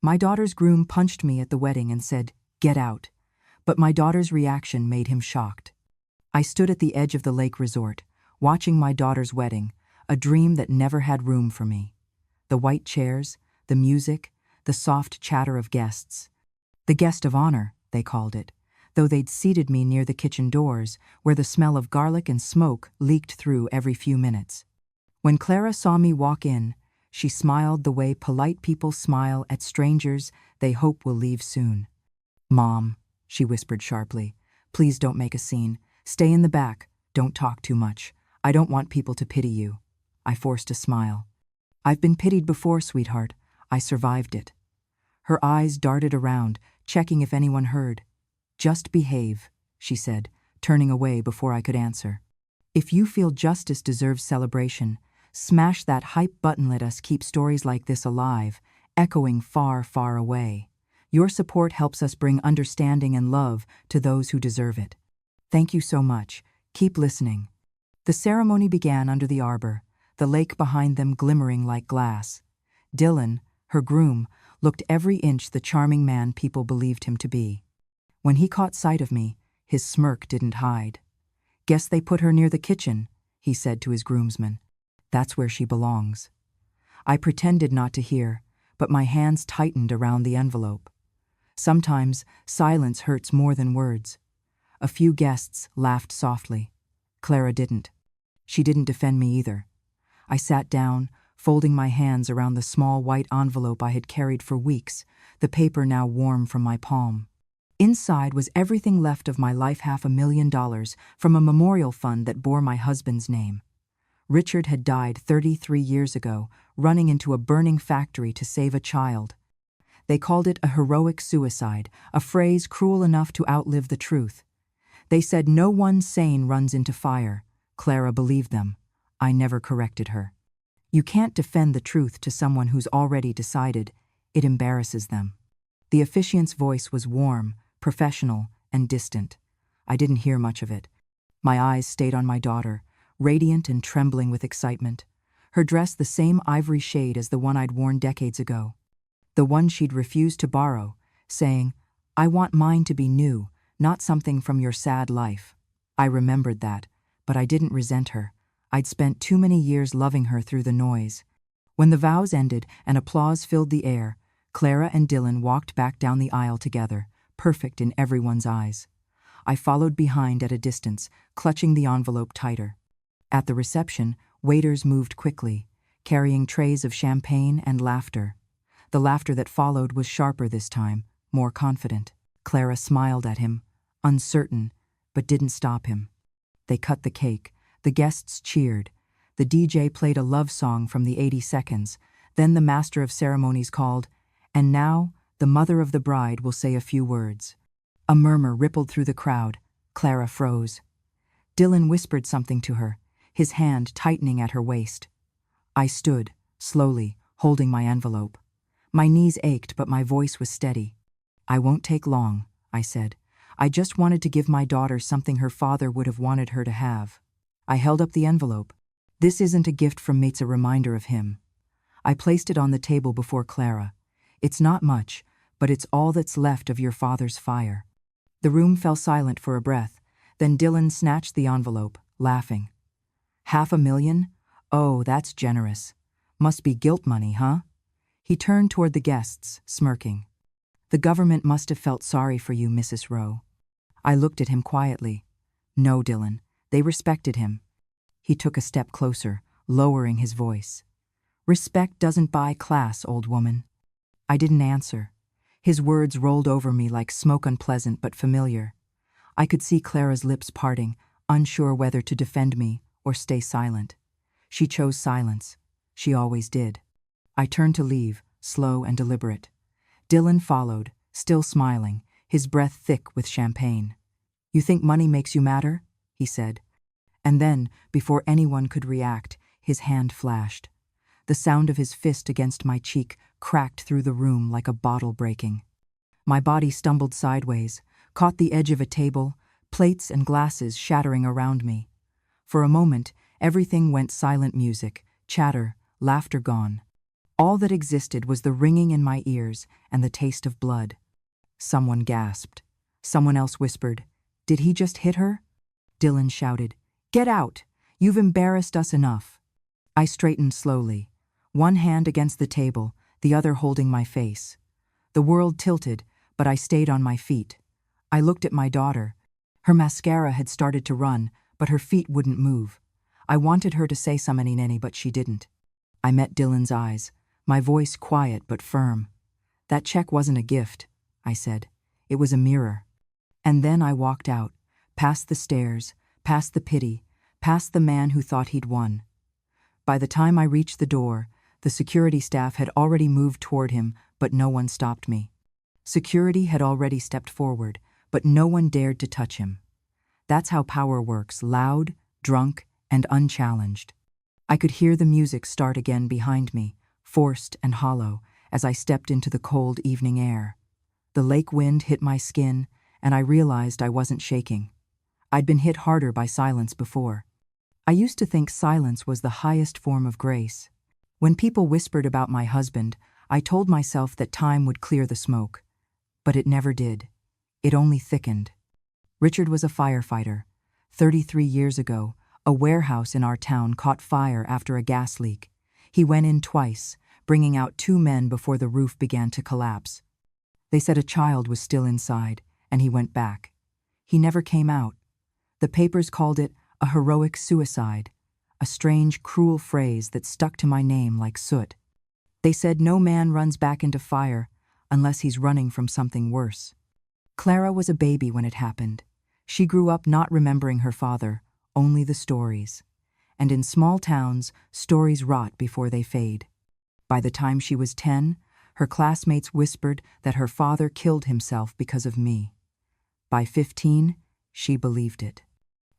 My daughter's groom punched me at the wedding and said, "Get out." But my daughter's reaction made him shocked. I stood at the edge of the lake resort, watching my daughter's wedding, a dream that never had room for me. The white chairs, the music, the soft chatter of guests. The guest of honor, they called it, though they'd seated me near the kitchen doors, where the smell of garlic and smoke leaked through every few minutes. When Clara saw me walk in, she smiled the way polite people smile at strangers they hope will leave soon. "Mom," she whispered sharply, "please don't make a scene. Stay in the back, don't talk too much. I don't want people to pity you." I forced a smile. "I've been pitied before, sweetheart. I survived it." Her eyes darted around, checking if anyone heard. "Just behave," she said, turning away before I could answer. "If you feel justice deserves celebration, smash that hype button. Let us keep stories like this alive, echoing far, far away. Your support helps us bring understanding and love to those who deserve it. Thank you so much. Keep listening." The ceremony began under the arbor, the lake behind them glimmering like glass. Dylan, her groom, looked every inch the charming man people believed him to be. When he caught sight of me, his smirk didn't hide. "Guess they put her near the kitchen," he said to his groomsmen. "That's where she belongs." I pretended not to hear, but my hands tightened around the envelope. Sometimes silence hurts more than words. A few guests laughed softly. Clara didn't. She didn't defend me either. I sat down, folding my hands around the small white envelope I had carried for weeks, the paper now warm from my palm. Inside was everything left of my life, $500,000 from a memorial fund that bore my husband's name. Richard had died 33 years ago, running into a burning factory to save a child. They called it a heroic suicide, a phrase cruel enough to outlive the truth. They said no one sane runs into fire. Clara believed them. I never corrected her. You can't defend the truth to someone who's already decided. It embarrasses them. The officiant's voice was warm, professional, and distant. I didn't hear much of it. My eyes stayed on my daughter, radiant and trembling with excitement. Her dress the same ivory shade as the one I'd worn decades ago. The one she'd refused to borrow, saying, "I want mine to be new, not something from your sad life." I remembered that, but I didn't resent her. I'd spent too many years loving her through the noise. When the vows ended and applause filled the air, Clara and Dylan walked back down the aisle together, perfect in everyone's eyes. I followed behind at a distance, clutching the envelope tighter. At the reception, waiters moved quickly, carrying trays of champagne and laughter. The laughter that followed was sharper this time, more confident. Clara smiled at him, uncertain, but didn't stop him. They cut the cake. The guests cheered. The DJ played a love song from the 80 seconds. Then the master of ceremonies called, "And now, the mother of the bride will say a few words." A murmur rippled through the crowd. Clara froze. Dylan whispered something to her, his hand tightening at her waist. I stood, slowly, holding my envelope. My knees ached, but my voice was steady. "I won't take long," I said. "I just wanted to give my daughter something her father would have wanted her to have." I held up the envelope. "This isn't a gift from me, it's a reminder of him." I placed it on the table before Clara. "It's not much, but it's all that's left of your father's fire." The room fell silent for a breath. Then Dylan snatched the envelope, laughing. $500,000? Oh, that's generous. Must be guilt money, huh? He turned toward the guests, smirking. "The government must have felt sorry for you, Mrs. Rowe." I looked at him quietly. "No, Dylan. They respected him." He took a step closer, lowering his voice. "Respect doesn't buy class, old woman." I didn't answer. His words rolled over me like smoke, unpleasant but familiar. I could see Clara's lips parting, unsure whether to defend me or stay silent. She chose silence. She always did. I turned to leave, slow and deliberate. Dylan followed, still smiling, his breath thick with champagne. "You think money makes you matter?" he said. And then, before anyone could react, his hand flashed. The sound of his fist against my cheek cracked through the room like a bottle breaking. My body stumbled sideways, caught the edge of a table, plates and glasses shattering around me. For a moment, everything went silent, music, chatter, laughter gone. All that existed was the ringing in my ears and the taste of blood. Someone gasped. Someone else whispered, "Did he just hit her?" Dylan shouted, "Get out! You've embarrassed us enough." I straightened slowly, one hand against the table, the other holding my face. The world tilted, but I stayed on my feet. I looked at my daughter. Her mascara had started to run, but her feet wouldn't move. I wanted her to say something, but she didn't. I met Dylan's eyes, my voice quiet but firm. "That check wasn't a gift," I said. "It was a mirror." And then I walked out, past the stares, past the pity, past the man who thought he'd won. By the time I reached the door, the security staff had already moved toward him, but no one stopped me. Security had already stepped forward, but no one dared to touch him. That's how power works, loud, drunk, and unchallenged. I could hear the music start again behind me, forced and hollow, as I stepped into the cold evening air. The lake wind hit my skin, and I realized I wasn't shaking. I'd been hit harder by silence before. I used to think silence was the highest form of grace. When people whispered about my husband, I told myself that time would clear the smoke. But it never did. It only thickened. Richard was a firefighter. 33 years ago, a warehouse in our town caught fire after a gas leak. He went in twice, bringing out 2 men before the roof began to collapse. They said a child was still inside, and he went back. He never came out. The papers called it a heroic suicide, a strange, cruel phrase that stuck to my name like soot. They said no man runs back into fire unless he's running from something worse. Clara was a baby when it happened. She grew up not remembering her father, only the stories. And in small towns, stories rot before they fade. By the time she was 10, her classmates whispered that her father killed himself because of me. By 15, she believed it.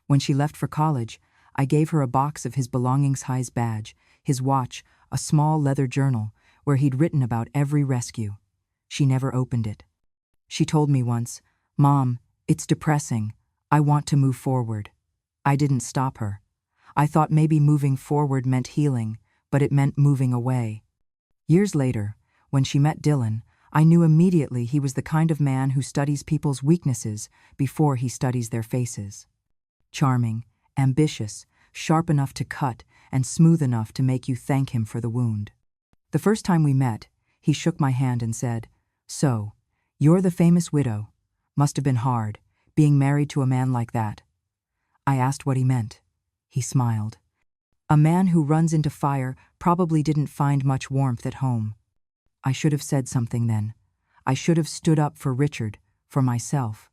When she left for college, I gave her a box of his belongings, his badge, his watch, a small leather journal where he'd written about every rescue. She never opened it. She told me once, "Mom, it's depressing. I want to move forward." I didn't stop her. I thought maybe moving forward meant healing, but it meant moving away. Years later, when she met Dylan, I knew immediately he was the kind of man who studies people's weaknesses before he studies their faces. Charming, ambitious, sharp enough to cut, and smooth enough to make you thank him for the wound. The first time we met, he shook my hand and said, "So, you're the famous widow. Must have been hard, being married to a man like that." I asked what he meant. He smiled. "A man who runs into fire probably didn't find much warmth at home." I should have said something then. I should have stood up for Richard, for myself.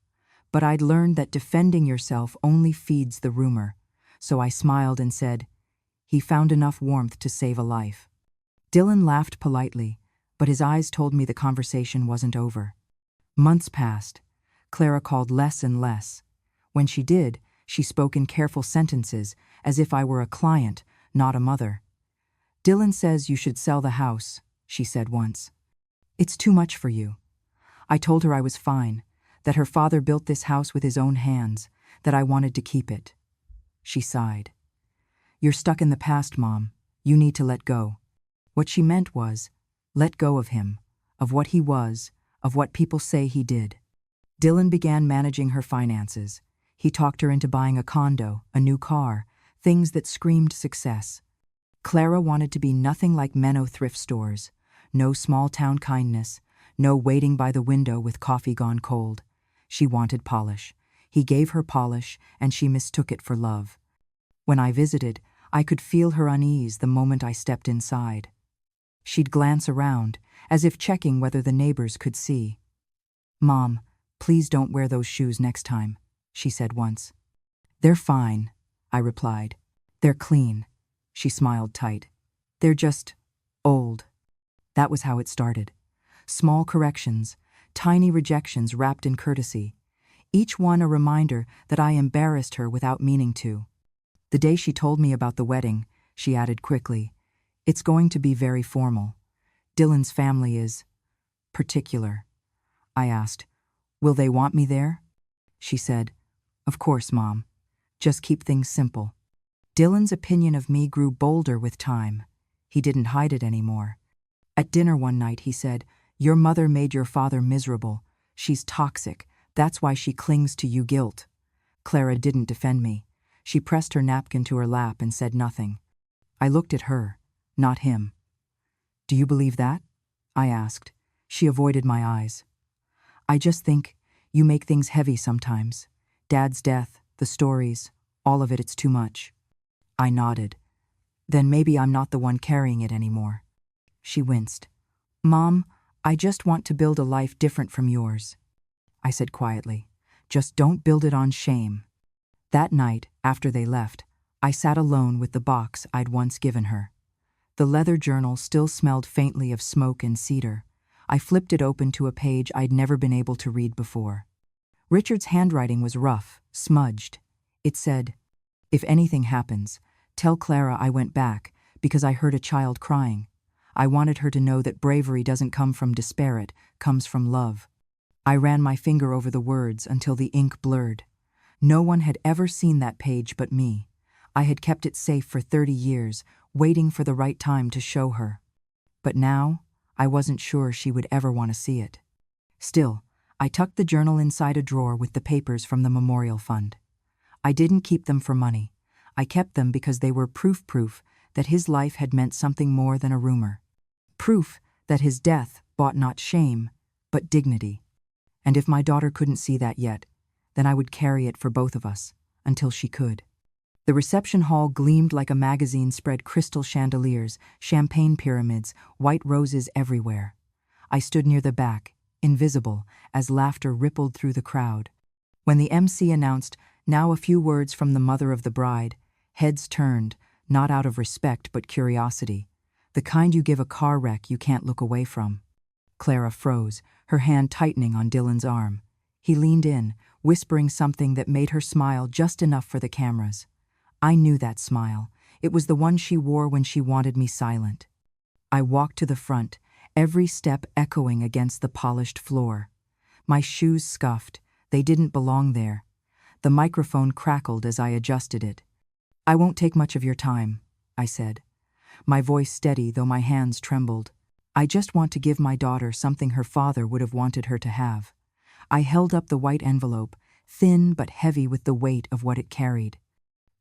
But I'd learned that defending yourself only feeds the rumor, so I smiled and said, "He found enough warmth to save a life." Dylan laughed politely, but his eyes told me the conversation wasn't over. Months passed. Clara called less and less. When she did, she spoke in careful sentences, as if I were a client, not a mother. "Dylan says you should sell the house," she said once. "It's too much for you." I told her I was fine, that her father built this house with his own hands, that I wanted to keep it. She sighed. "You're stuck in the past, Mom. You need to let go." What she meant was, let go of him, of what he was, of what people say he did. Dylan began managing her finances. He talked her into buying a condo, a new car, things that screamed success. Clara wanted to be nothing like Menno thrift stores. No small-town kindness, no waiting by the window with coffee gone cold. She wanted polish. He gave her polish, and she mistook it for love. When I visited, I could feel her unease the moment I stepped inside. She'd glance around, as if checking whether the neighbors could see. "Mom, please don't wear those shoes next time," she said once. "They're fine," I replied. "They're clean." She smiled tight. "They're just old." That was how it started. Small corrections, tiny rejections wrapped in courtesy. Each one a reminder that I embarrassed her without meaning to. The day she told me about the wedding, she added quickly, "It's going to be very formal. Dylan's family is particular." I asked, "Will they want me there?" She said, "Of course, Mom. Just keep things simple." Dylan's opinion of me grew bolder with time. He didn't hide it anymore. At dinner one night, he said, "Your mother made your father miserable. She's toxic. That's why she clings to you guilt." Clara didn't defend me. She pressed her napkin to her lap and said nothing. I looked at her, not him. "Do you believe that?" I asked. She avoided my eyes. "I just think you make things heavy sometimes. Dad's death, the stories, all of it's too much." I nodded. "Then maybe I'm not the one carrying it anymore." She winced. "Mom, I just want to build a life different from yours." I said quietly, "Just don't build it on shame." That night, after they left, I sat alone with the box I'd once given her. The leather journal still smelled faintly of smoke and cedar. I flipped it open to a page I'd never been able to read before. Richard's handwriting was rough, smudged. It said, "If anything happens, tell Clara I went back because I heard a child crying. I wanted her to know that bravery doesn't come from despair, it comes from love." I ran my finger over the words until the ink blurred. No one had ever seen that page but me. I had kept it safe for 30 years, waiting for the right time to show her. But now, I wasn't sure she would ever want to see it. Still, I tucked the journal inside a drawer with the papers from the memorial fund. I didn't keep them for money. I kept them because they were proof that his life had meant something more than a rumor. Proof that his death brought not shame, but dignity. And if my daughter couldn't see that yet, then I would carry it for both of us, until she could. The reception hall gleamed like a magazine spread crystal chandeliers, champagne pyramids, white roses everywhere. I stood near the back, invisible, as laughter rippled through the crowd. When the MC announced, "Now a few words from the mother of the bride," heads turned, not out of respect but curiosity. The kind you give a car wreck you can't look away from. Clara froze, her hand tightening on Dylan's arm. He leaned in, whispering something that made her smile just enough for the cameras. I knew that smile. It was the one she wore when she wanted me silent. I walked to the front, every step echoing against the polished floor. My shoes scuffed. They didn't belong there. The microphone crackled as I adjusted it. "I won't take much of your time," I said. My voice steady, though my hands trembled. "I just want to give my daughter something her father would have wanted her to have." I held up the white envelope, thin but heavy with the weight of what it carried.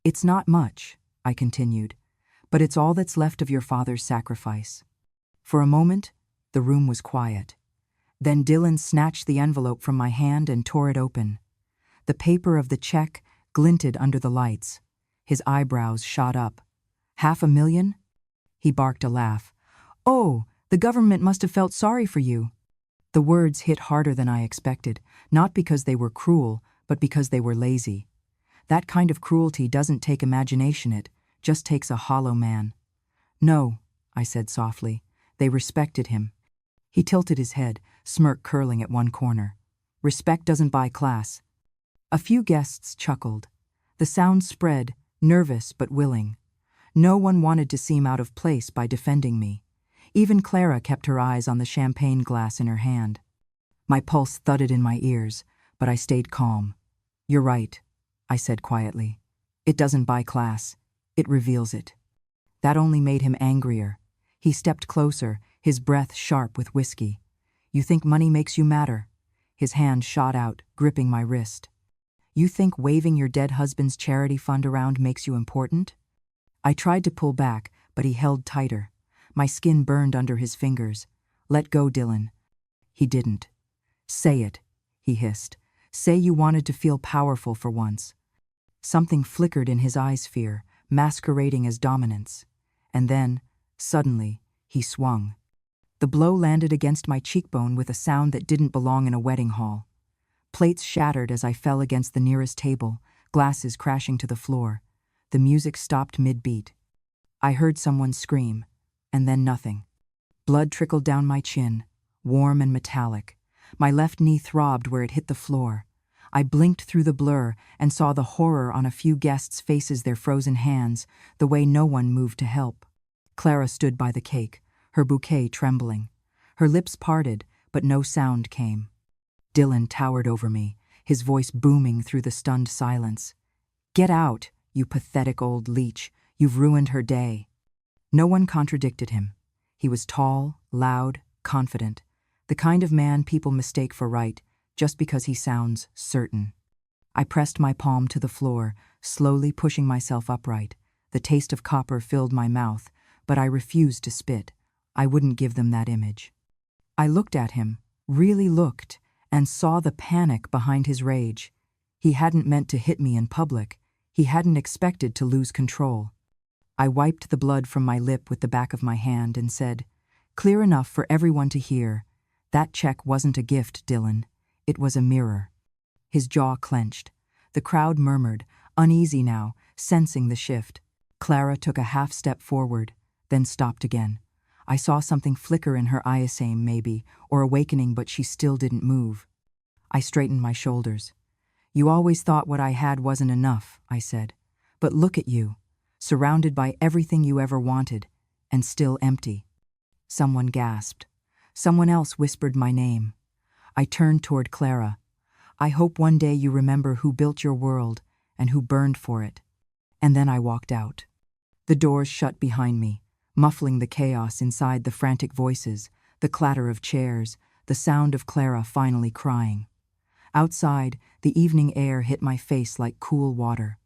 "It's not much," I continued, "but it's all that's left of your father's sacrifice." For a moment, the room was quiet. Then Dylan snatched the envelope from my hand and tore it open. The paper of the check glinted under the lights. His eyebrows shot up. "500,000? He barked a laugh. "Oh, the government must have felt sorry for you." The words hit harder than I expected, not because they were cruel, but because they were lazy. That kind of cruelty doesn't take imagination, it just takes a hollow man. "No," I said softly. "They respected him." He tilted his head, smirk curling at one corner. "Respect doesn't buy class." A few guests chuckled. The sound spread, nervous but willing. No one wanted to seem out of place by defending me. Even Clara kept her eyes on the champagne glass in her hand. My pulse thudded in my ears, but I stayed calm. "You're right," I said quietly. "It doesn't buy class. It reveals it." That only made him angrier. He stepped closer, his breath sharp with whiskey. "You think money makes you matter?" His hand shot out, gripping my wrist. "You think waving your dead husband's charity fund around makes you important?" I tried to pull back, but he held tighter. My skin burned under his fingers. "Let go, Dylan." He didn't. "Say it," he hissed. "Say you wanted to feel powerful for once." Something flickered in his eyes, fear, masquerading as dominance. And then, suddenly, he swung. The blow landed against my cheekbone with a sound that didn't belong in a wedding hall. Plates shattered as I fell against the nearest table, glasses crashing to the floor. The music stopped mid-beat. I heard someone scream, and then nothing. Blood trickled down my chin, warm and metallic. My left knee throbbed where it hit the floor. I blinked through the blur and saw the horror on a few guests' faces, their frozen hands, the way no one moved to help. Clara stood by the cake, her bouquet trembling. Her lips parted, but no sound came. Dylan towered over me, his voice booming through the stunned silence. "Get out, you pathetic old leech. You've ruined her day." No one contradicted him. He was tall, loud, confident, the kind of man people mistake for right just because he sounds certain. I pressed my palm to the floor, slowly pushing myself upright. The taste of copper filled my mouth, but I refused to spit. I wouldn't give them that image. I looked at him, really looked, and saw the panic behind his rage. He hadn't meant to hit me in public. He hadn't expected to lose control. I wiped the blood from my lip with the back of my hand and said, "Clear enough for everyone to hear. That check wasn't a gift, Dylan. It was a mirror." His jaw clenched. The crowd murmured, uneasy now, sensing the shift. Clara took a half step forward, then stopped again. I saw something flicker in her eyesame, maybe, or awakening, but she still didn't move. I straightened my shoulders. "You always thought what I had wasn't enough," I said. "But look at you, surrounded by everything you ever wanted, and still empty." Someone gasped. Someone else whispered my name. I turned toward Clara. "I hope one day you remember who built your world and who burned for it." And then I walked out. The doors shut behind me, muffling the chaos inside, the frantic voices, the clatter of chairs, the sound of Clara finally crying. Outside, the evening air hit my face like cool water.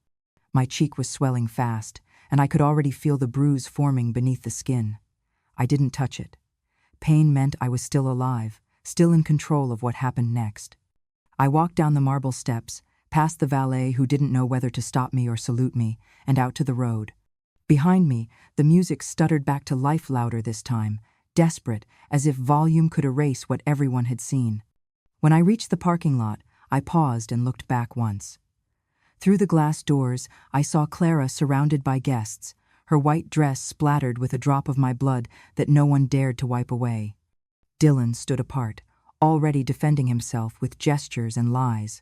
My cheek was swelling fast, and I could already feel the bruise forming beneath the skin. I didn't touch it. Pain meant I was still alive, still in control of what happened next. I walked down the marble steps, past the valet who didn't know whether to stop me or salute me, and out to the road. Behind me, the music stuttered back to life, louder this time, desperate, as if volume could erase what everyone had seen. When I reached the parking lot, I paused and looked back once. Through the glass doors, I saw Clara surrounded by guests, her white dress splattered with a drop of my blood that no one dared to wipe away. Dylan stood apart, already defending himself with gestures and lies.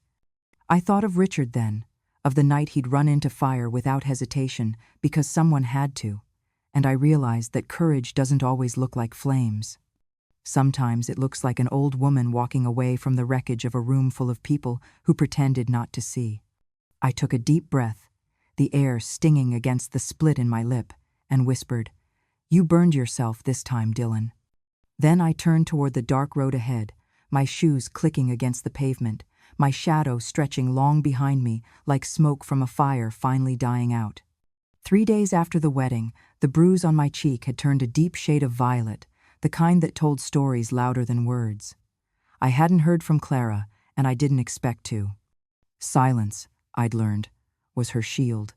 I thought of Richard then, of the night he'd run into fire without hesitation because someone had to, and I realized that courage doesn't always look like flames. Sometimes it looks like an old woman walking away from the wreckage of a room full of people who pretended not to see. I took a deep breath, the air stinging against the split in my lip, and whispered, "You burned yourself this time, Dylan." Then I turned toward the dark road ahead, my shoes clicking against the pavement, my shadow stretching long behind me like smoke from a fire finally dying out. 3 days after the wedding, the bruise on my cheek had turned a deep shade of violet, the kind that told stories louder than words. I hadn't heard from Clara, and I didn't expect to. Silence, I'd learned, was her shield.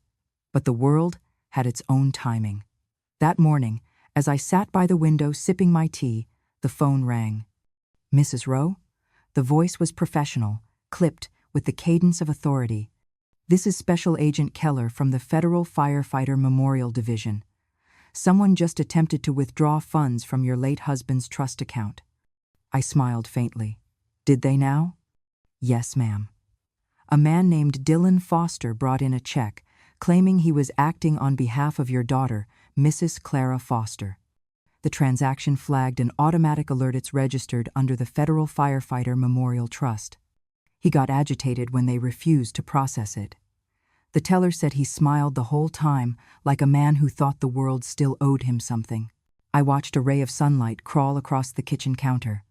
But the world had its own timing. That morning, as I sat by the window sipping my tea, the phone rang. "Mrs. Rowe?" The voice was professional, clipped with the cadence of authority. "This is Special Agent Keller from the Federal Firefighter Memorial Division. Someone just attempted to withdraw funds from your late husband's trust account." I smiled faintly. "Did they now?" "Yes, ma'am. A man named Dylan Foster brought in a check, claiming he was acting on behalf of your daughter, Mrs. Clara Foster. The transaction flagged an automatic alert. It's registered under the Federal Firefighter Memorial Trust. He got agitated when they refused to process it. The teller said he smiled the whole time, like a man who thought the world still owed him something." I watched a ray of sunlight crawl across the kitchen counter.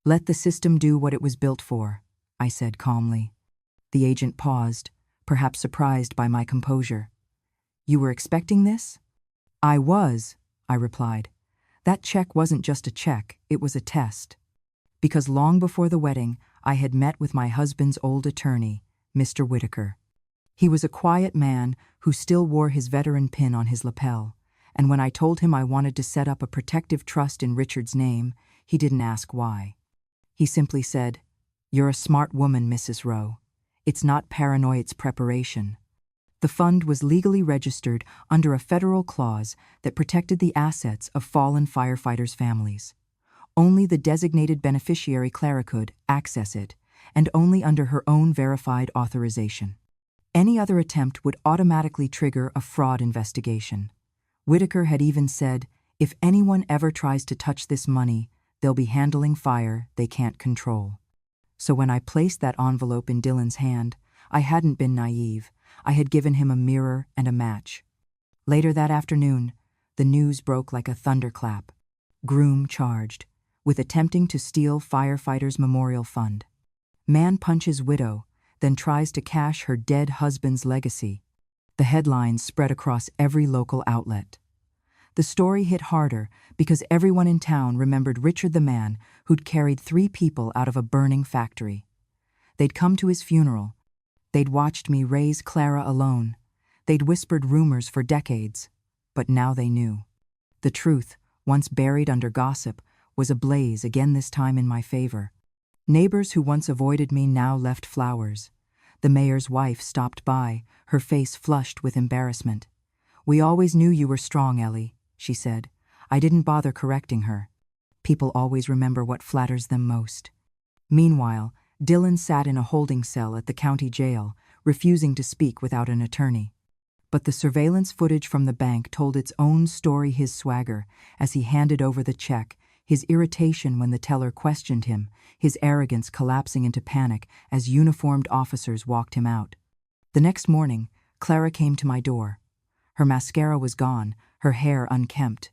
"Let the system do what it was built for," I said calmly. The agent paused, perhaps surprised by my composure. "You were expecting this?" "I was," I replied. "That check wasn't just a check, it was a test." Because long before the wedding, I had met with my husband's old attorney, Mr. Whitaker. He was a quiet man who still wore his veteran pin on his lapel, and when I told him I wanted to set up a protective trust in Richard's name, he didn't ask why. He simply said, "You're a smart woman, Mrs. Rowe. It's not paranoia, it's preparation." The fund was legally registered under a federal clause that protected the assets of fallen firefighters' families. Only the designated beneficiary, Clara, could access it, and only under her own verified authorization. Any other attempt would automatically trigger a fraud investigation. Whitaker had even said, "If anyone ever tries to touch this money, they'll be handling fire they can't control." So when I placed that envelope in Dylan's hand, I hadn't been naive. I had given him a mirror and a match. Later that afternoon, the news broke like a thunderclap. Groom charged with attempting to steal firefighters' memorial fund. Man punches widow, then tries to cash her dead husband's legacy. The headlines spread across every local outlet. The story hit harder because everyone in town remembered Richard the man who'd carried 3 people out of a burning factory. They'd come to his funeral. They'd watched me raise Clara alone. They'd whispered rumors for decades, but now they knew. The truth, once buried under gossip, was ablaze again, this time in my favor. Neighbors who once avoided me now left flowers. The mayor's wife stopped by, her face flushed with embarrassment. "We always knew you were strong, Ellie," she said. I didn't bother correcting her. People always remember what flatters them most. Meanwhile, Dylan sat in a holding cell at the county jail, refusing to speak without an attorney. But the surveillance footage from the bank told its own story: his swagger as he handed over the check, his irritation when the teller questioned him, his arrogance collapsing into panic as uniformed officers walked him out. The next morning, Clara came to my door. Her mascara was gone, her hair unkempt.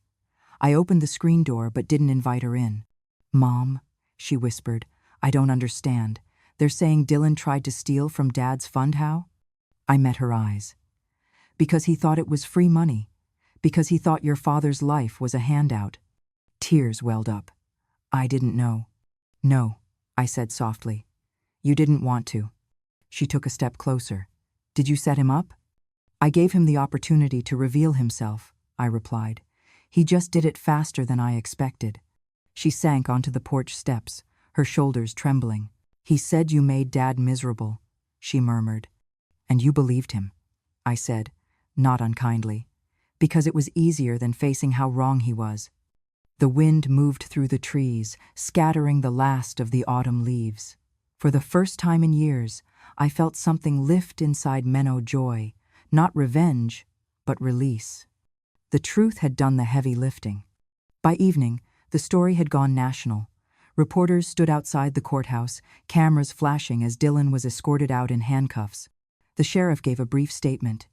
I opened the screen door but didn't invite her in. "Mom," she whispered, "I don't understand. They're saying Dylan tried to steal from Dad's fund. How?" I met her eyes. "Because he thought it was free money. Because he thought your father's life was a handout." Tears welled up. "I didn't know." "No," I said softly. "You didn't want to." She took a step closer. "Did you set him up?" "I gave him the opportunity to reveal himself," I replied. "He just did it faster than I expected." She sank onto the porch steps, her shoulders trembling. "He said you made Dad miserable," she murmured. "And you believed him," I said, not unkindly, "because it was easier than facing how wrong he was." The wind moved through the trees, scattering the last of the autumn leaves. For the first time in years, I felt something lift inside Menno: joy, not revenge, but release. The truth had done the heavy lifting. By evening, the story had gone national. Reporters stood outside the courthouse, cameras flashing as Dylan was escorted out in handcuffs. The sheriff gave a brief statement.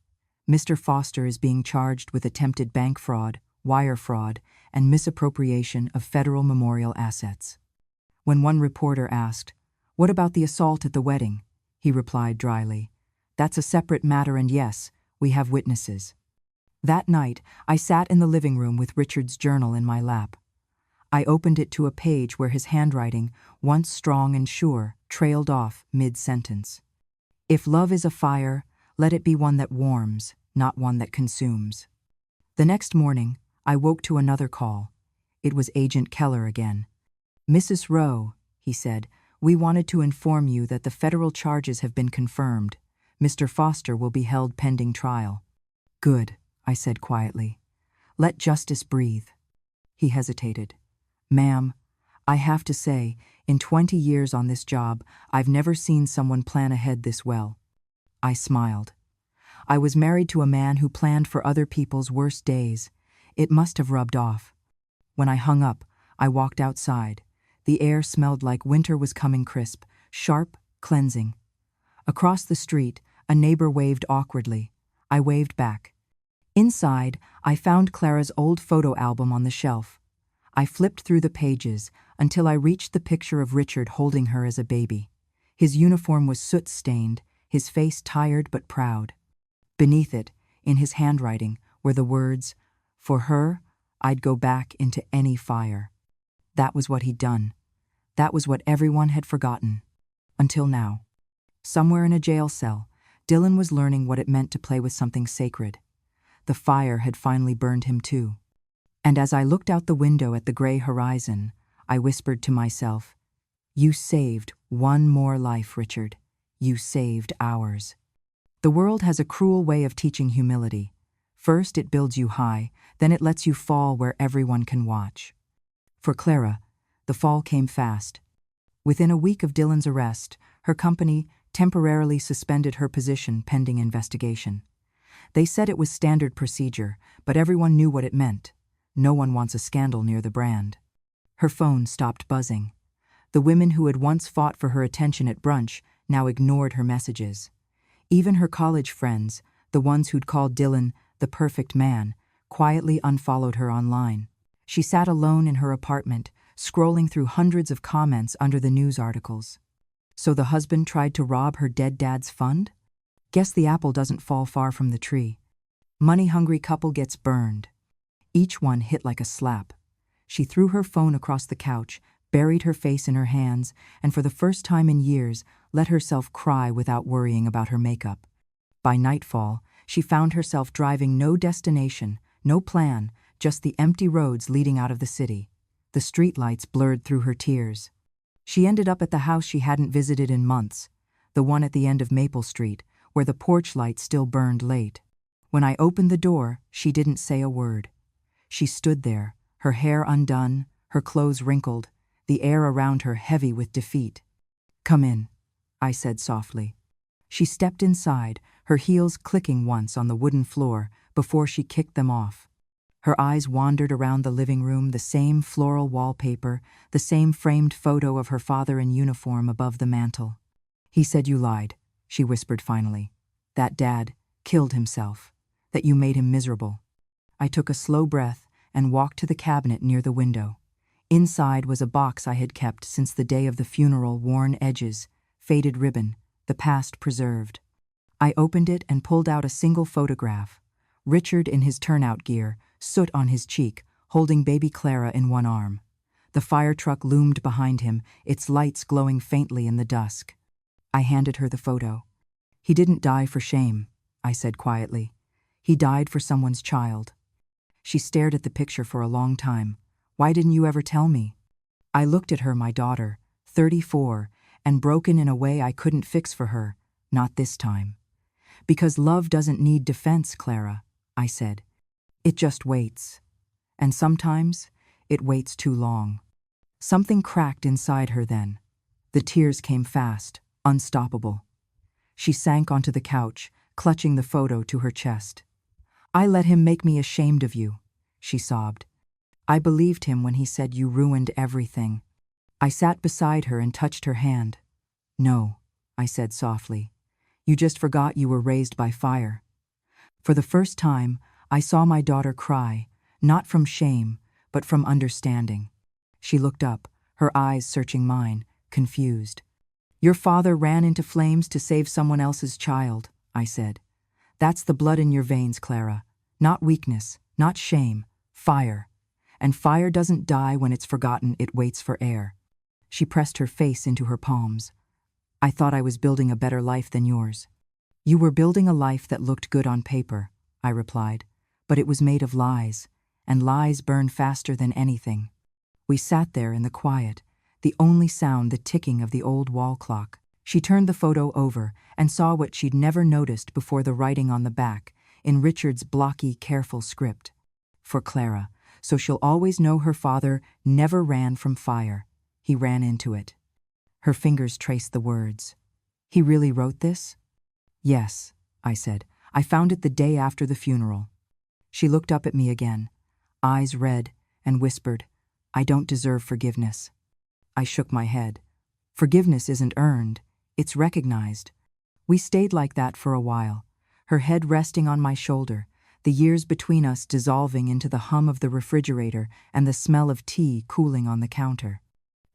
"Mr. Foster is being charged with attempted bank fraud, wire fraud, and misappropriation of federal memorial assets." When one reporter asked, "What about the assault at the wedding?" he replied dryly, "That's a separate matter, and yes, we have witnesses." That night, I sat in the living room with Richard's journal in my lap. I opened it to a page where his handwriting, once strong and sure, trailed off mid-sentence. "If love is a fire, let it be one that warms, not one that consumes." The next morning, I woke to another call. It was Agent Keller again. "Mrs. Rowe," he said, "we wanted to inform you that the federal charges have been confirmed. Mr. Foster will be held pending trial." "Good," I said quietly. "Let justice breathe." He hesitated. "Ma'am, I have to say, in 20 years on this job, I've never seen someone plan ahead this well." I smiled. I was married to a man who planned for other people's worst days. It must have rubbed off. When I hung up, I walked outside. The air smelled like winter was coming, crisp, sharp, cleansing. Across the street, a neighbor waved awkwardly. I waved back. Inside, I found Clara's old photo album on the shelf. I flipped through the pages until I reached the picture of Richard holding her as a baby. His uniform was soot-stained, his face tired but proud. Beneath it, in his handwriting, were the words, "For her, I'd go back into any fire." That was what he'd done. That was what everyone had forgotten. Until now. Somewhere in a jail cell, Dylan was learning what it meant to play with something sacred. The fire had finally burned him too. And as I looked out the window at the gray horizon, I whispered to myself, "You saved one more life, Richard. You saved ours." The world has a cruel way of teaching humility. First it builds you high, then it lets you fall where everyone can watch. For Clara, the fall came fast. Within a week of Dylan's arrest, her company temporarily suspended her position pending investigation. They said it was standard procedure, but everyone knew what it meant. No one wants a scandal near the brand. Her phone stopped buzzing. The women who had once fought for her attention at brunch now ignored her messages. Even her college friends, the ones who'd called Dylan the perfect man, quietly unfollowed her online. She sat alone in her apartment, scrolling through hundreds of comments under the news articles. So the husband tried to rob her dead dad's fund? Guess the apple doesn't fall far from the tree. Money-hungry couple gets burned. Each one hit like a slap. She threw her phone across the couch, buried her face in her hands, and for the first time in years, let herself cry without worrying about her makeup. By nightfall, she found herself driving no destination, no plan, just the empty roads leading out of the city. The streetlights blurred through her tears. She ended up at the house she hadn't visited in months, the one at the end of Maple Street, where the porch light still burned late. When I opened the door, she didn't say a word. She stood there, her hair undone, her clothes wrinkled, the air around her heavy with defeat. "Come in," I said softly. She stepped inside, her heels clicking once on the wooden floor before she kicked them off. Her eyes wandered around the living room, the same floral wallpaper, the same framed photo of her father in uniform above the mantel. "He said you lied," she whispered finally. "That dad killed himself, that you made him miserable." I took a slow breath and walked to the cabinet near the window. Inside was a box I had kept since the day of the funeral, worn edges, faded ribbon, the past preserved. I opened it and pulled out a single photograph. Richard in his turnout gear, soot on his cheek, holding baby Clara in one arm. The fire truck loomed behind him, its lights glowing faintly in the dusk. I handed her the photo. "He didn't die for shame," I said quietly. "He died for someone's child." She stared at the picture for a long time. "Why didn't you ever tell me?" I looked at her, my daughter, 34, and broken in a way I couldn't fix for her, not this time. "Because love doesn't need defense, Clara," I said. "It just waits. And sometimes, it waits too long." Something cracked inside her then. The tears came fast, unstoppable. She sank onto the couch, clutching the photo to her chest. "I let him make me ashamed of you," she sobbed. "I believed him when he said you ruined everything." I sat beside her and touched her hand. "No," I said softly. "You just forgot you were raised by fire." For the first time, I saw my daughter cry, not from shame, but from understanding. She looked up, her eyes searching mine, confused. "Your father ran into flames to save someone else's child," I said. "That's the blood in your veins, Clara. Not weakness, not shame, fire. And fire doesn't die when it's forgotten, it waits for air." She pressed her face into her palms. "I thought I was building a better life than yours." "You were building a life that looked good on paper," I replied, "but it was made of lies, and lies burn faster than anything." We sat there in the quiet, the only sound the ticking of the old wall clock. She turned the photo over and saw what she'd never noticed before, the writing on the back, in Richard's blocky, careful script. "For Clara, so she'll always know her father never ran from fire. He ran into it." Her fingers traced the words. "He really wrote this?" "Yes," I said. "I found it the day after the funeral." She looked up at me again, eyes red, and whispered, "I don't deserve forgiveness." I shook my head. "Forgiveness isn't earned, it's recognized." We stayed like that for a while, her head resting on my shoulder, the years between us dissolving into the hum of the refrigerator and the smell of tea cooling on the counter.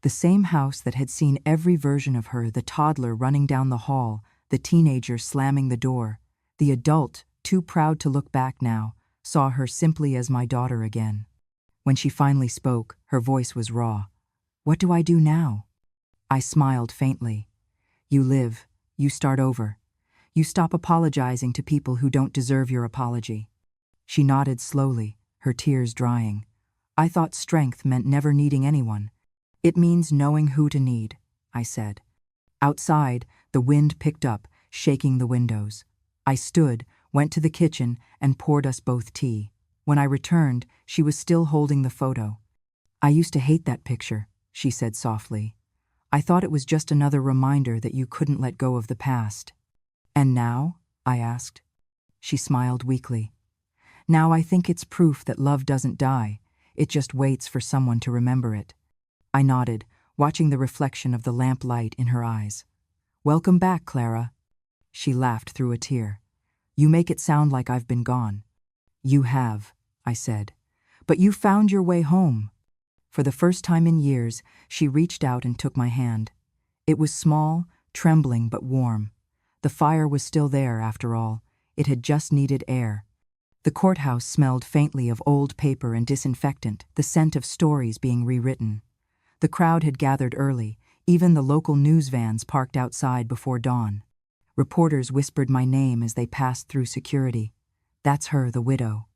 The same house that had seen every version of her, the toddler running down the hall, the teenager slamming the door, the adult, too proud to look back now, saw her simply as my daughter again. When she finally spoke, her voice was raw. "What do I do now?" I smiled faintly. "You live, you start over. You stop apologizing to people who don't deserve your apology." She nodded slowly, her tears drying. "I thought strength meant never needing anyone." "It means knowing who to need," I said. Outside, the wind picked up, shaking the windows. I stood, went to the kitchen, and poured us both tea. When I returned, she was still holding the photo. "I used to hate that picture," she said softly. "I thought it was just another reminder that you couldn't let go of the past." "And now?" I asked. She smiled weakly. "Now I think it's proof that love doesn't die, it just waits for someone to remember it." I nodded, watching the reflection of the lamplight in her eyes. "Welcome back, Clara." She laughed through a tear. "You make it sound like I've been gone." "You have," I said. But you found your way home. For the first time in years, she reached out and took my hand. It was small, trembling but warm. The fire was still there, after all. It had just needed air. The courthouse smelled faintly of old paper and disinfectant, the scent of stories being rewritten. The crowd had gathered early, even the local news vans parked outside before dawn. Reporters whispered my name as they passed through security. That's her, the widow.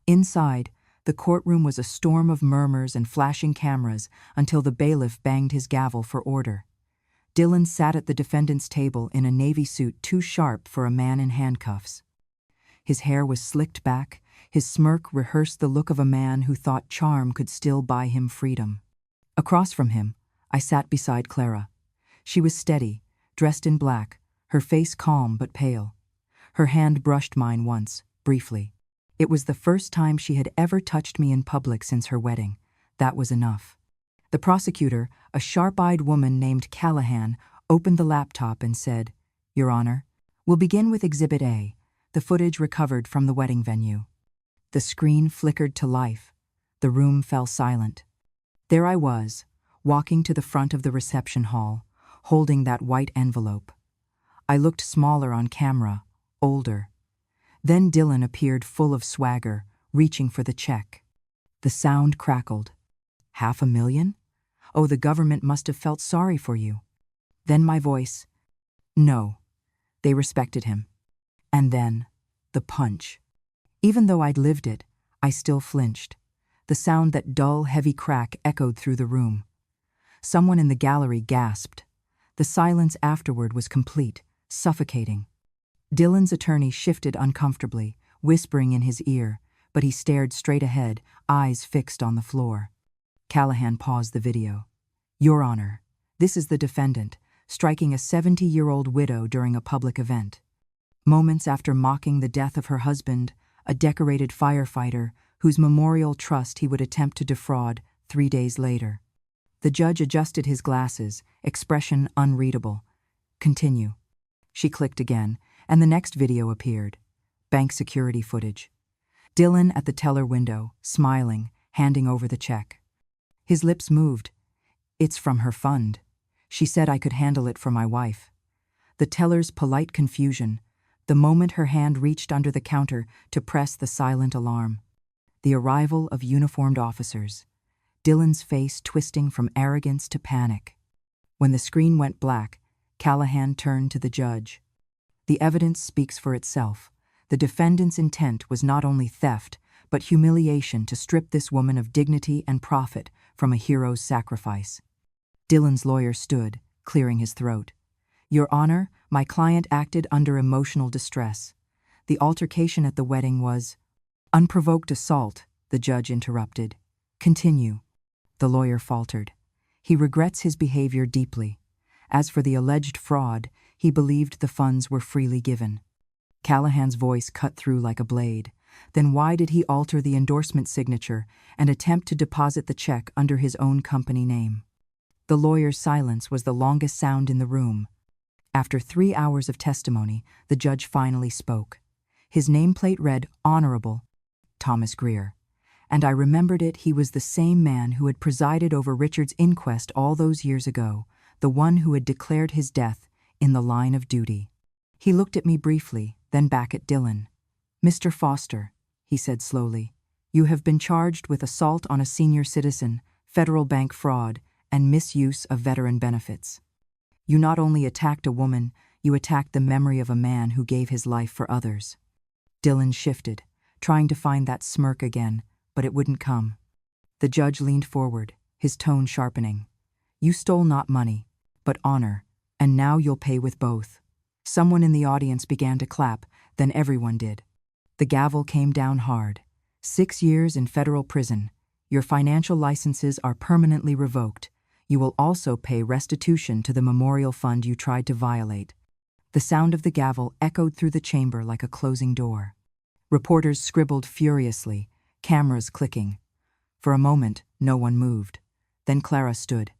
Inside, the courtroom was a storm of murmurs and flashing cameras until the bailiff banged his gavel for order. Dylan sat at the defendant's table in a navy suit too sharp for a man in handcuffs. His hair was slicked back, his smirk rehearsed the look of a man who thought charm could still buy him freedom. Across from him, I sat beside Clara. She was steady, dressed in black, her face calm but pale. Her hand brushed mine once, briefly. It was the first time she had ever touched me in public since her wedding. That was enough. The prosecutor, a sharp-eyed woman named Callahan, opened the laptop and said, "Your Honor, we'll begin with Exhibit A, the footage recovered from the wedding venue." The screen flickered to life. The room fell silent. There I was, walking to the front of the reception hall, holding that white envelope. I looked smaller on camera, older. Then Dylan appeared full of swagger, reaching for the check. The sound crackled. $500,000? Oh, the government must have felt sorry for you. Then my voice. No. They respected him. And then, the punch. Even though I'd lived it, I still flinched. The sound, that dull, heavy crack, echoed through the room. Someone in the gallery gasped. The silence afterward was complete, suffocating. Dylan's attorney shifted uncomfortably, whispering in his ear, but he stared straight ahead, eyes fixed on the floor. Callahan paused the video. "Your Honor, this is the defendant, striking a 70-year-old widow during a public event. Moments after mocking the death of her husband, a decorated firefighter whose memorial trust he would attempt to defraud 3 days later." The judge adjusted his glasses, expression unreadable. "Continue." She clicked again, and the next video appeared. Bank security footage. Dylan at the teller window, smiling, handing over the check. His lips moved. "It's from her fund. She said I could handle it for my wife." The teller's polite confusion, the moment her hand reached under the counter to press the silent alarm. The arrival of uniformed officers. Dylan's face twisting from arrogance to panic. When the screen went black, Callahan turned to the judge. "The evidence speaks for itself. The defendant's intent was not only theft, but humiliation to strip this woman of dignity and profit from a hero's sacrifice." Dylan's lawyer stood, clearing his throat. "Your Honor, my client acted under emotional distress. The altercation at the wedding was—" "Unprovoked assault," the judge interrupted. "Continue." The lawyer faltered. He regrets his behavior deeply. As for the alleged fraud, he believed the funds were freely given. Callahan's voice cut through like a blade. Then why did he alter the endorsement signature and attempt to deposit the check under his own company name? The lawyer's silence was the longest sound in the room. After 3 hours of testimony, the judge finally spoke. His nameplate read, "Honorable Thomas Greer." And I remembered it. He was the same man who had presided over Richard's inquest all those years ago, the one who had declared his death in the line of duty. He looked at me briefly, then back at Dylan. "Mr. Foster," he said slowly, "you have been charged with assault on a senior citizen, federal bank fraud, and misuse of veteran benefits. You not only attacked a woman, you attacked the memory of a man who gave his life for others." Dylan shifted, trying to find that smirk again, but it wouldn't come. The judge leaned forward, his tone sharpening. "You stole not money, but honor, and now you'll pay with both." Someone in the audience began to clap, then everyone did. The gavel came down hard. 6 years in federal prison. Your financial licenses are permanently revoked. You will also pay restitution to the memorial fund you tried to violate. The sound of the gavel echoed through the chamber like a closing door. Reporters scribbled furiously, cameras clicking. For a moment, no one moved. Then Clara stood.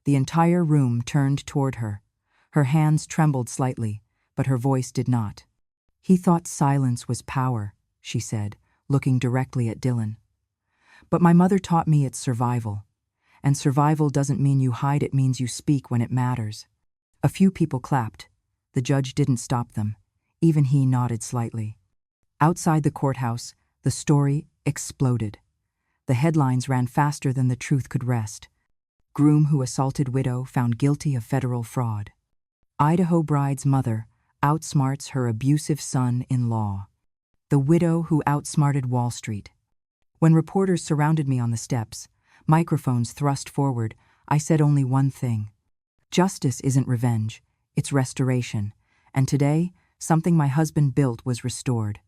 The entire room turned toward her. Her hands trembled slightly, but her voice did not. "He thought silence was power," she said, looking directly at Dylan. But my mother taught me it's survival. And survival doesn't mean you hide, it means you speak when it matters. A few people clapped. The judge didn't stop them. Even he nodded slightly. Outside the courthouse, the story exploded. The headlines ran faster than the truth could rest. Groom who assaulted widow found guilty of federal fraud. Idaho bride's mother outsmarts her abusive son-in-law. The widow who outsmarted Wall Street. When reporters surrounded me on the steps, microphones thrust forward, I said only one thing. Justice isn't revenge, it's restoration. And today, something my husband built was restored.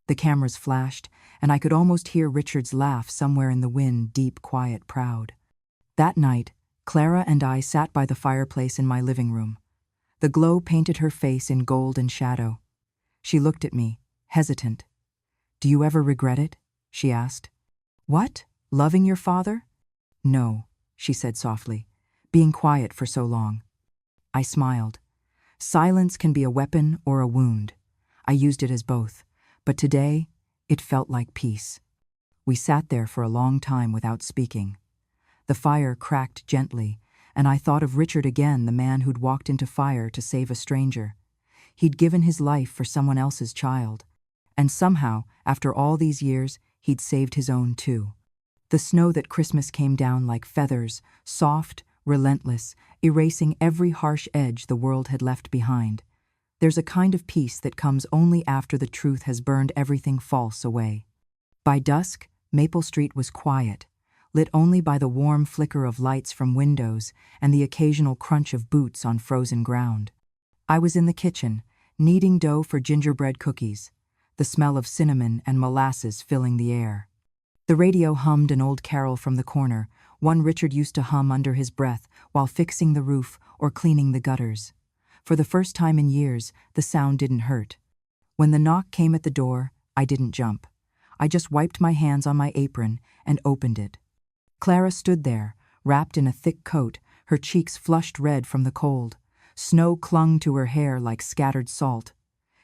The cameras flashed, and I could almost hear Richard's laugh somewhere in the wind, deep, quiet, proud. That night, Clara and I sat by the fireplace in my living room. The glow painted her face in gold and shadow. She looked at me, hesitant. "Do you ever regret it?" she asked. "What? Loving your father?" "No," she said softly, "being quiet for so long." I smiled. Silence can be a weapon or a wound. I used it as both, but today, it felt like peace. We sat there for a long time without speaking. The fire cracked gently, and I thought of Richard again, the man who'd walked into fire to save a stranger. He'd given his life for someone else's child. And somehow, after all these years, he'd saved his own too. The snow that Christmas came down like feathers, soft, relentless, erasing every harsh edge the world had left behind. There's a kind of peace that comes only after the truth has burned everything false away. By dusk, Maple Street was quiet, lit only by the warm flicker of lights from windows and the occasional crunch of boots on frozen ground. I was in the kitchen, kneading dough for gingerbread cookies, the smell of cinnamon and molasses filling the air. The radio hummed an old carol from the corner, one Richard used to hum under his breath while fixing the roof or cleaning the gutters. For the first time in years, the sound didn't hurt. When the knock came at the door, I didn't jump. I just wiped my hands on my apron and opened it. Clara stood there, wrapped in a thick coat, her cheeks flushed red from the cold. Snow clung to her hair like scattered salt.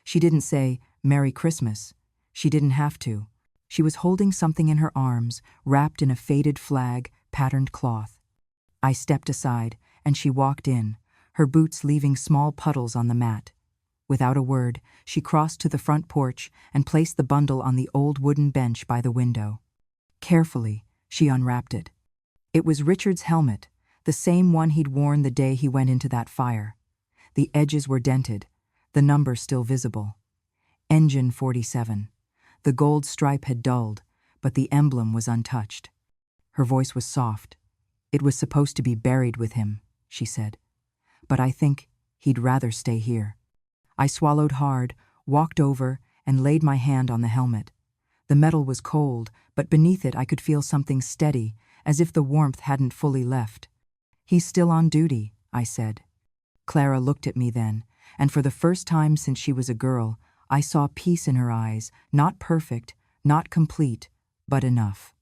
She didn't say, "Merry Christmas." She didn't have to. She was holding something in her arms, wrapped in a faded flag, patterned cloth. I stepped aside, and she walked in, her boots leaving small puddles on the mat. Without a word, she crossed to the front porch and placed the bundle on the old wooden bench by the window. Carefully, she unwrapped it. It was Richard's helmet, the same one he'd worn the day he went into that fire. The edges were dented, the number still visible. Engine 47. The gold stripe had dulled, but the emblem was untouched. Her voice was soft. "It was supposed to be buried with him," she said. "But I think he'd rather stay here." I swallowed hard, walked over, and laid my hand on the helmet. The metal was cold, but beneath it I could feel something steady, as if the warmth hadn't fully left. "He's still on duty," I said. Clara looked at me then, and for the first time since she was a girl, I saw peace in her eyes, not perfect, not complete, but enough.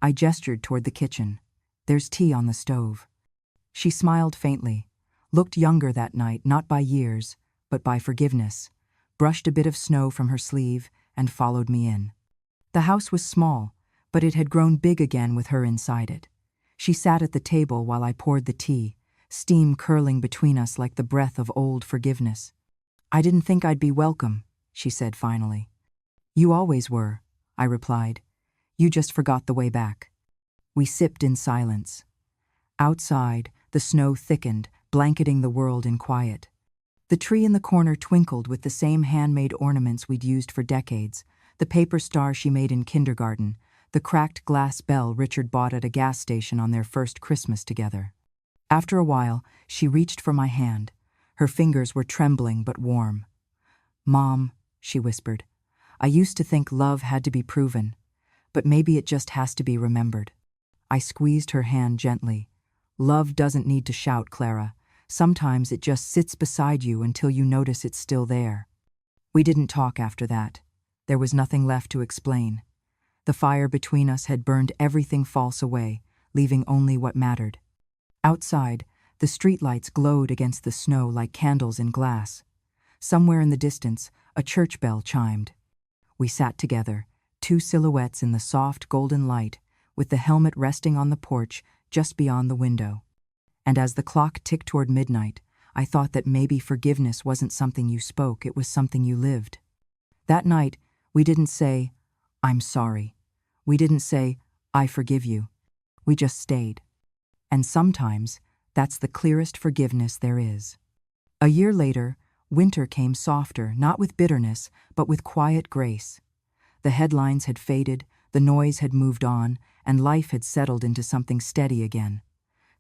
I gestured toward the kitchen. "There's tea on the stove." She smiled faintly, looked younger that night, not by years, but by forgiveness, brushed a bit of snow from her sleeve, and followed me in. The house was small, but it had grown big again with her inside it. She sat at the table while I poured the tea, steam curling between us like the breath of old forgiveness. "I didn't think I'd be welcome," she said finally. "You always were," I replied. "You just forgot the way back." We sipped in silence. Outside, the snow thickened, blanketing the world in quiet. The tree in the corner twinkled with the same handmade ornaments we'd used for decades, the paper star she made in kindergarten, the cracked glass bell Richard bought at a gas station on their first Christmas together. After a while, she reached for my hand. Her fingers were trembling but warm. "Mom," she whispered, "I used to think love had to be proven, but maybe it just has to be remembered." I squeezed her hand gently. "Love doesn't need to shout, Clara. Sometimes it just sits beside you until you notice it's still there." We didn't talk after that. There was nothing left to explain. The fire between us had burned everything false away, leaving only what mattered. Outside, the streetlights glowed against the snow like candles in glass. Somewhere in the distance, a church bell chimed. We sat together, two silhouettes in the soft golden light, with the helmet resting on the porch just beyond the window. And as the clock ticked toward midnight, I thought that maybe forgiveness wasn't something you spoke, it was something you lived. That night, we didn't say, "I'm sorry." We didn't say, "I forgive you." We just stayed. And sometimes, that's the clearest forgiveness there is. A year later, winter came softer, not with bitterness, but with quiet grace. The headlines had faded, the noise had moved on, and life had settled into something steady again.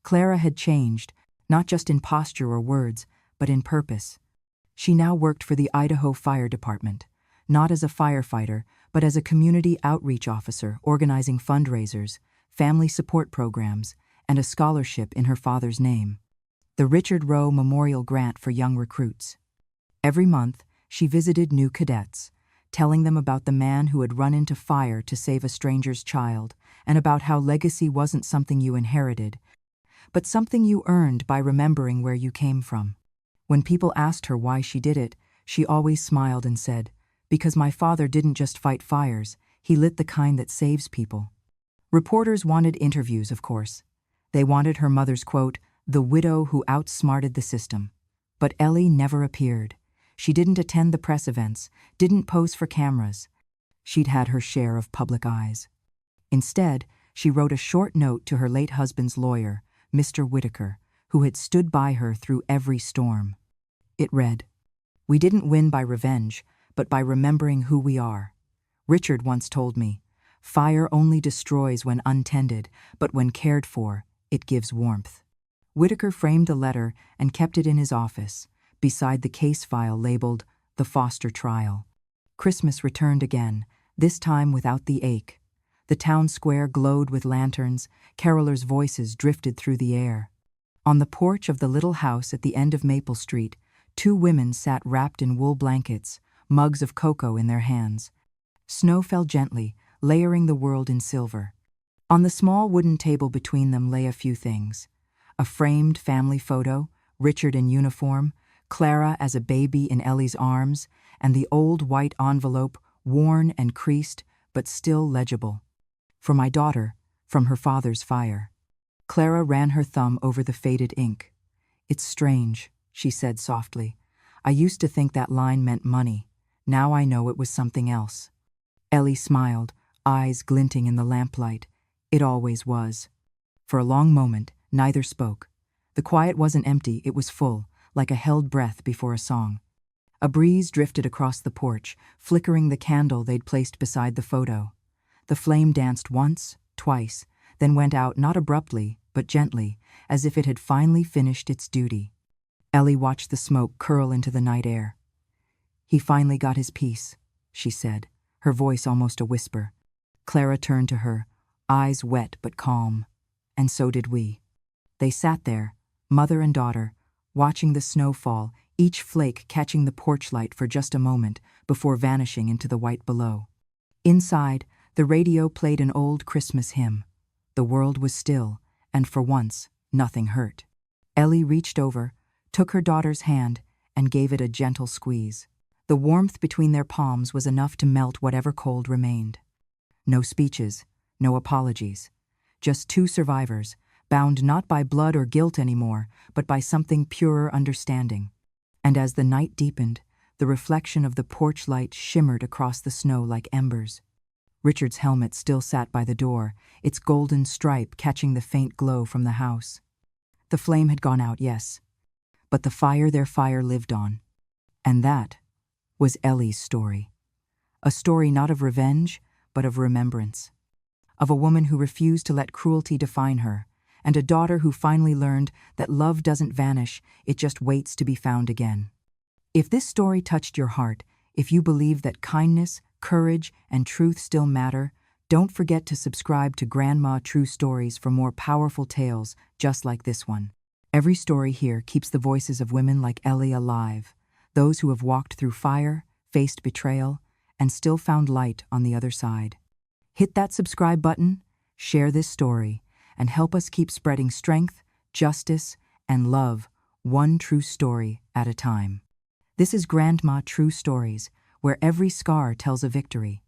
Clara had changed, not just in posture or words, but in purpose. She now worked for the Idaho Fire Department, not as a firefighter, but as a community outreach officer, organizing fundraisers, family support programs, and a scholarship in her father's name, the Richard Rowe Memorial Grant for Young Recruits. Every month, she visited new cadets, telling them about the man who had run into fire to save a stranger's child, and about how legacy wasn't something you inherited, but something you earned by remembering where you came from. When people asked her why she did it, she always smiled and said, "Because my father didn't just fight fires, he lit the kind that saves people." Reporters wanted interviews, of course. They wanted her mother's quote, "the widow who outsmarted the system." But Ellie never appeared. She didn't attend the press events, didn't pose for cameras. She'd had her share of public eyes. Instead, she wrote a short note to her late husband's lawyer, Mr. Whitaker, who had stood by her through every storm. It read, "We didn't win by revenge, but by remembering who we are. Richard once told me, fire only destroys when untended, but when cared for, it gives warmth." Whitaker framed the letter and kept it in his office, beside the case file labeled "The Foster Trial." Christmas returned again, this time without the ache. The town square glowed with lanterns, carolers' voices drifted through the air. On the porch of the little house at the end of Maple Street, two women sat wrapped in wool blankets, mugs of cocoa in their hands. Snow fell gently, layering the world in silver. On the small wooden table between them lay a few things. A framed family photo, Richard in uniform, Clara as a baby in Ellie's arms, and the old white envelope, worn and creased, but still legible. "For my daughter, from her father's fire." Clara ran her thumb over the faded ink. "It's strange," she said softly. "I used to think that line meant money. Now I know it was something else." Ellie smiled, eyes glinting in the lamplight. It always was. For a long moment, neither spoke. The quiet wasn't empty, it was full, like a held breath before a song. A breeze drifted across the porch, flickering the candle they'd placed beside the photo. The flame danced once, twice, then went out not abruptly, but gently, as if it had finally finished its duty. Ellie watched the smoke curl into the night air. "He finally got his piece," she said, her voice almost a whisper. Clara turned to her, eyes wet but calm. And so did we. They sat there, mother and daughter, watching the snow fall, each flake catching the porch light for just a moment before vanishing into the white below. Inside, the radio played an old Christmas hymn. The world was still, and for once, nothing hurt. Ellie reached over, took her daughter's hand, and gave it a gentle squeeze. The warmth between their palms was enough to melt whatever cold remained. No speeches, no apologies. Just two survivors, bound not by blood or guilt anymore, but by something purer understanding. And as the night deepened, the reflection of the porch light shimmered across the snow like embers. Richard's helmet still sat by the door, its golden stripe catching the faint glow from the house. The flame had gone out, yes, but their fire lived on. And that was Ellie's story. A story not of revenge, but of remembrance. Of a woman who refused to let cruelty define her, and a daughter who finally learned that love doesn't vanish, it just waits to be found again. If this story touched your heart, if you believe that kindness, courage, and truth still matter, don't forget to subscribe to Grandma True Stories for more powerful tales just like this one. Every story here keeps the voices of women like Ellie alive, those who have walked through fire, faced betrayal, and still found light on the other side. Hit that subscribe button, share this story, and help us keep spreading strength, justice, and love, one true story at a time. This is Grandma True Stories, where every scar tells a victory.